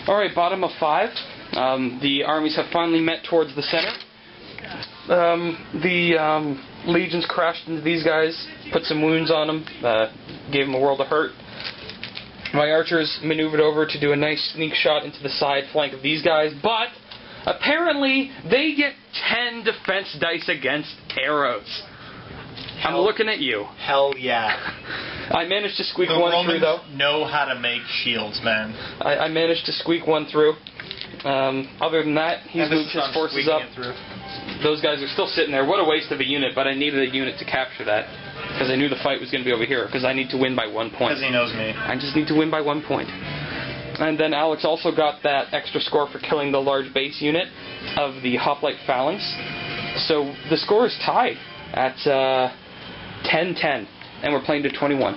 Alright, bottom of 5. The armies have finally met towards the center. The legions crashed into these guys, put some wounds on them, gave them a world of hurt. My archers maneuvered over to do a nice sneak shot into the side flank of these guys, but apparently they get 10 defense dice against arrows. I'm looking at you. Hell yeah. I managed to squeak the one Romans through, though. Know how to make shields, man. I managed to squeak one through. Other than that, he's moved his forces up. Those guys are still sitting there. What a waste of a unit, but I needed a unit to capture that. Because I knew the fight was going to be over here. Because I need to win by 1 point. Because he knows me. I just need to win by 1 point. And then Alex also got that extra score for killing the large base unit of the Hoplite Phalanx. So the score is tied at 10-10. And we're playing to 21.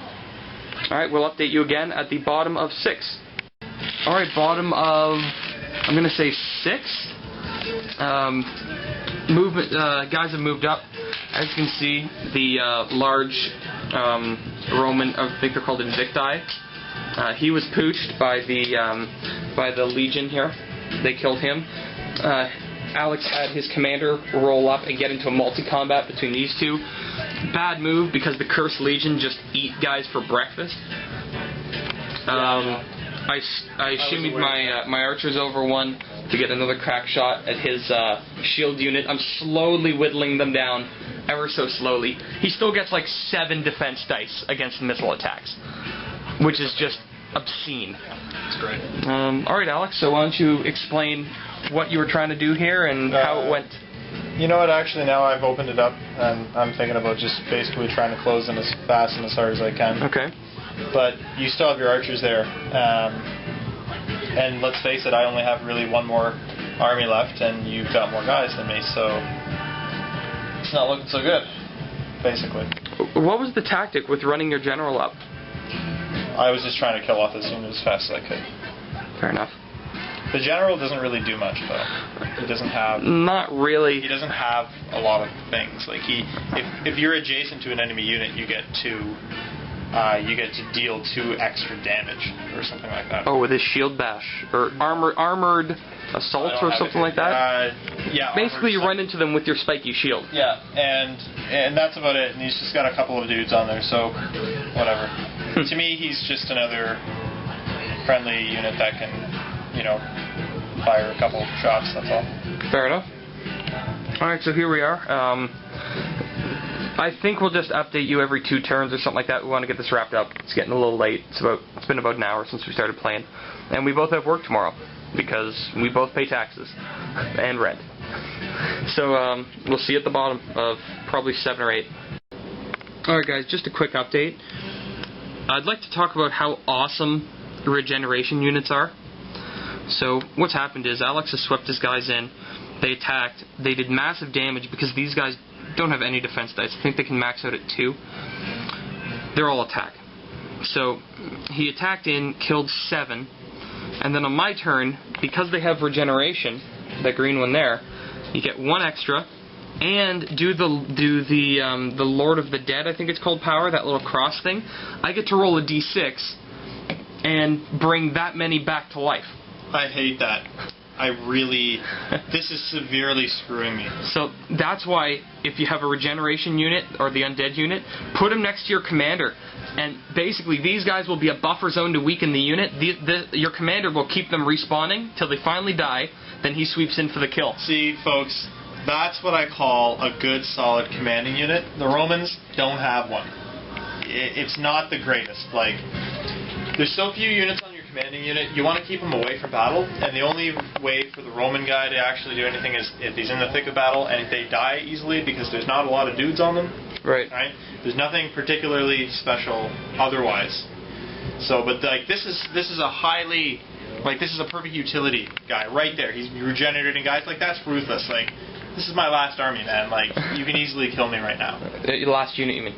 Alright, we'll update you again at the bottom of 6. Alright, bottom of, I'm going to say 6. Movement, guys have moved up. As you can see, the large Roman, I think they're called Invicti, he was pooched by the Legion here. They killed him. Alex had his commander roll up and get into a multi-combat between these two. Bad move because the Cursed Legion just eat guys for breakfast. I shimmied my archers over one to get another crack shot at his shield unit. I'm slowly whittling them down, ever so slowly. He still gets like 7 defense dice against missile attacks, which is just obscene. That's great. Alright, Alex, so why don't you explain what you were trying to do here and how it went? You know what, actually now I've opened it up and I'm thinking about just basically trying to close in as fast and as hard as I can. Okay. But you still have your archers there. And let's face it, I only have really one more army left and you've got more guys than me, so it's not looking so good, basically. What was the tactic with running your general up? I was just trying to kill off this unit as fast as I could. Fair enough. The general doesn't really do much, though. He doesn't have... Not really. He doesn't have a lot of things. Like if you're adjacent to an enemy unit, you get to deal 2 extra damage or something like that. Oh, with his shield bash or armored assault or something like that. Yeah. Basically, you run into them with your spiky shield. Yeah, and that's about it. And he's just got a couple of dudes on there, so whatever. To me, he's just another friendly unit that can, fire a couple shots. That's all. Fair enough. All right, so here we are. I think we'll just update you every 2 turns or something like that. We want to get this wrapped up. It's getting a little late. It's been about an hour since we started playing, and we both have work tomorrow because we both pay taxes and rent. So we'll see you at the bottom of probably 7 or 8. All right, guys, just a quick update. I'd like to talk about how awesome regeneration units are. So what's happened is Alex has swept his guys in. They attacked. They did massive damage because these guys don't have any defense dice. I think they can max out at 2. They're all attack. So he attacked in, killed 7, and then on my turn, because they have regeneration, that green one there, you get 1 extra, and do the Lord of the Dead, I think it's called, power, that little cross thing. I get to roll a d6 and bring that many back to life. I hate that. This is severely screwing me. So that's why if you have a regeneration unit or the undead unit, put them next to your commander. And basically these guys will be a buffer zone to weaken the unit. Your commander will keep them respawning till they finally die. Then he sweeps in for the kill. See, folks, that's what I call a good, solid commanding unit. The Romans don't have one. It's not the greatest. Like, there's so few units on your commanding unit, you want to keep them away from battle, and the only way for the Roman guy to actually do anything is if he's in the thick of battle and if they die easily because there's not a lot of dudes on them. Right. There's nothing particularly special otherwise. So, but like this is a highly, like, this is a perfect utility guy right there. He's regenerating guys. Like, that's ruthless. Like, this is my last army, man. Like, you can easily kill me right now. Your last unit, you mean?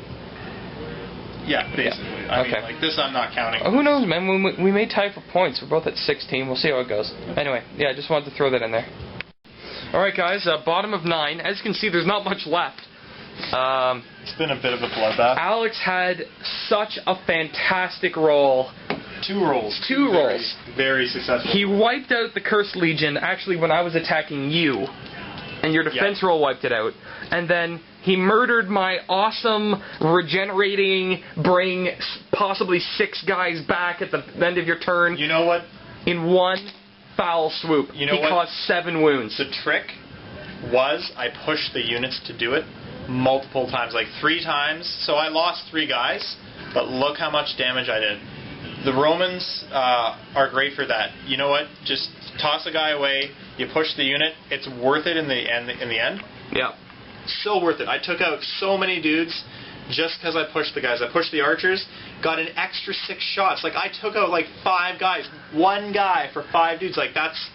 Yeah, basically. Yeah. I mean, like, this I'm not counting. Who knows, man? We may tie for points. We're both at 16. We'll see how it goes. Anyway, yeah, I just wanted to throw that in there. Alright, guys, bottom of 9. As you can see, there's not much left. It's been a bit of a bloodbath. Alex had such a fantastic roll 2 rolls. Two rolls. Very successful. He wiped out the Cursed Legion, actually, when I was attacking you. And your defense roll wiped it out. And then he murdered my awesome, regenerating, bring possibly 6 guys back at the end of your turn. You know what? In one foul swoop. You know he what? caused 7 wounds. The trick was I pushed the units to do it multiple times, like 3 times. So I lost 3 guys, but look how much damage I did. The Romans are great for that. You know what? Just toss a guy away. You push the unit. It's worth it in the end. Yeah. So worth it. I took out so many dudes just because I pushed the guys. I pushed the archers, got an extra 6 shots. Like, I took out like 5 guys. 1 guy for 5 dudes. Like, that's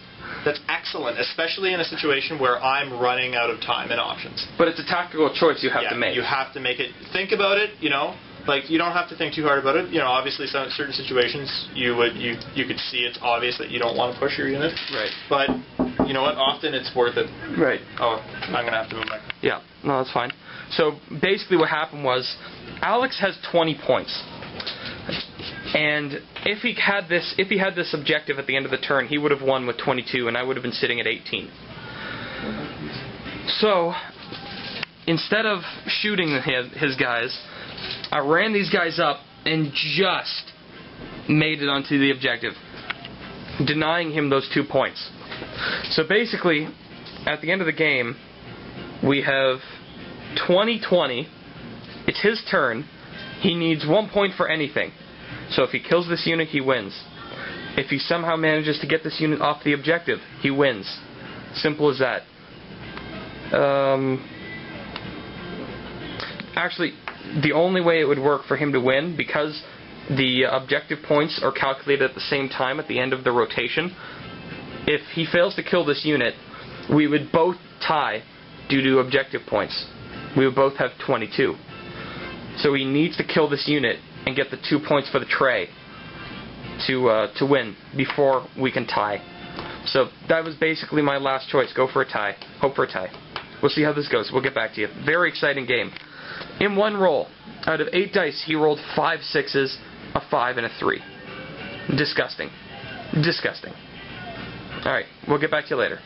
excellent, especially in a situation where I'm running out of time and options. But it's a tactical choice you have to make. You have to make it. Think about it, you know. Like, you don't have to think too hard about it. You know, obviously, certain situations you could see it's obvious that you don't want to push your unit. Right. But you know what? Often it's worth it. Right. Oh, I'm gonna have to move back. Yeah. No, that's fine. So basically, what happened was, Alex has 20 points, and if he had this objective at the end of the turn, he would have won with 22, and I would have been sitting at 18. So instead of shooting his guys, I ran these guys up and just made it onto the objective, denying him those 2 points. So basically, at the end of the game, we have 20-20. It's his turn. He needs 1 point for anything. So if he kills this unit, he wins. If he somehow manages to get this unit off the objective, he wins. Simple as that. Actually, the only way it would work for him to win, because the objective points are calculated at the same time at the end of the rotation, if he fails to kill this unit, we would both tie due to objective points. We would both have 22. So he needs to kill this unit and get the 2 points for the tray to win before we can tie. So that was basically my last choice. Go for a tie. Hope for a tie. We'll see how this goes. We'll get back to you. Very exciting game. In one roll, out of 8 dice, he rolled 5 6s, a 5, and a 3. Disgusting. Disgusting. Alright, we'll get back to you later.